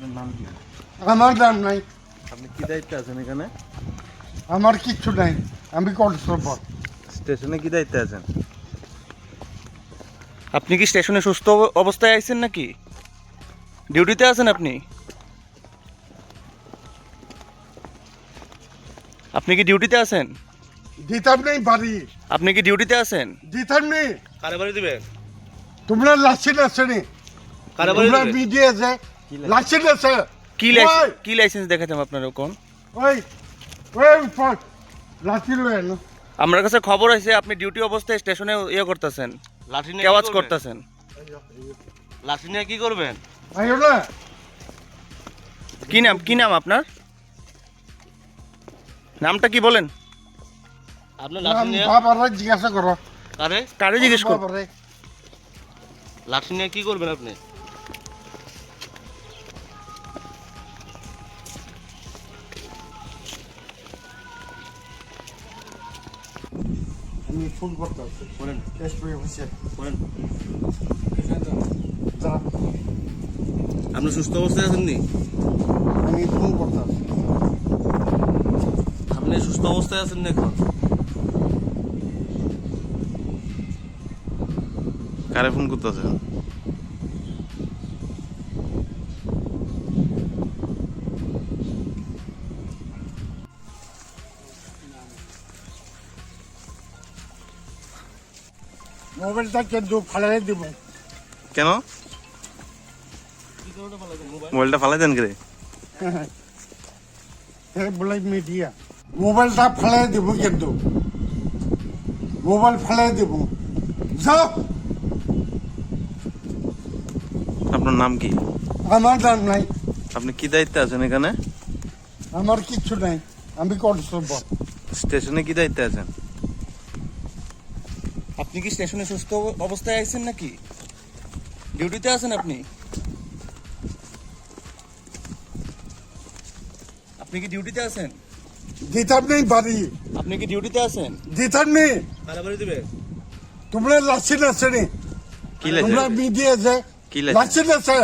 আপনার নাম কি? আমার নাম নাই, আপনি কি দায়িত্বে আছেন এখানে? আমার কিচ্ছু নাই, আমি কনস্টেবল। স্টেশনে কি দায়িত্বে আছেন? আপনি কি স্টেশনে সুস্থ অবস্থায় আছেন নাকি? ডিউটিতে আছেন আপনি? আপনি কি ডিউটিতে আছেন? দিতাম নেই বাড়ি, আপনি কি ডিউটিতে আছেন? দিতাম নেই। কারে বাড়ি দিবেন? তোমরা লাইসেন্স আছে নি? কারে বাড়ি তোমরা দিবেন? মিডিয়া আছে, লাইসেন্স আছে? কি লাইসেন্স দেখাতাম আপনার কোন? ওই ওই উপর লাঠি লয়ে এলো। আমার কাছে খবর আছে আপনি ডিউটি অবস্থায় স্টেশনে করতেছেন, লাঠি নিয়ে কেওয়াজ কি করবেন? করতেছেন। লাঠি নিয়ে কি করবেন? আইও না, কি নাম আপনার? নামটা কি বলেন? আপনার লাঠি নিয়ে বাবারা জিজ্ঞাসা করো। কারে জিজ্ঞেস করব? বাবারে, লাঠি নিয়ে কি করবেন আপনি? আমি ফোন করতে আছি। বলেন টেস্ট পেয়ে বসে বলেন। যা, আপনি সুস্থ অবস্থায় আছেন নি? আমি ফোন করতে আছি। আপনি সুস্থ অবস্থায় আছেন না এখন? কারে ফোন করতেছেন? মোবাইলটা কিন্তু ফালাই দিব। কেন মোবাইলটা ফালাই দেন কে? বলে মিডিয়া মোবাইলটা ফালাই দিব, কিন্তু মোবাইল ফালাই দিব। যাও, আপনার নাম কি? আমার নাম নাই, আপনি কি দায়িত্বে আছেন এখানে? আমার কিচ্ছু নাই, আমি কনস্টেবল। স্টেশনে কি দায়িত্বে আছেন? আপনি কি স্টেশনে সুস্থ অবস্থায় আছেন নাকি? ডিউটিতে আছেন আপনি? আপনি কি ডিউটিতে আছেন? দিতাম নেই বাড়ি, আপনি কি ডিউটিতে আছেন? দিতাম নেই। কারে বাড়ি দিবেন? তোমরা লাইসেন্স আছে নি? কি তোমরা লাইসেন্স? মিডিয়া আছে, কি লাইসেন্স? লাইসেন্স আছে?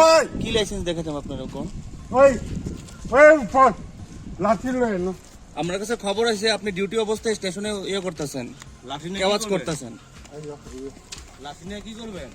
ওই কি লাইসেন্স দেখাতাম আপনার কোন? ওই ওই উপর লাঠি লয়ে এলো। আমার কাছে খবর আছে আপনি ডিউটি অবস্থায় স্টেশনে করতেছেন, লাঠি নিয়ে কেওয়াজ কি করবেন? করতেছেন। লাঠি নিয়ে কি করবেন?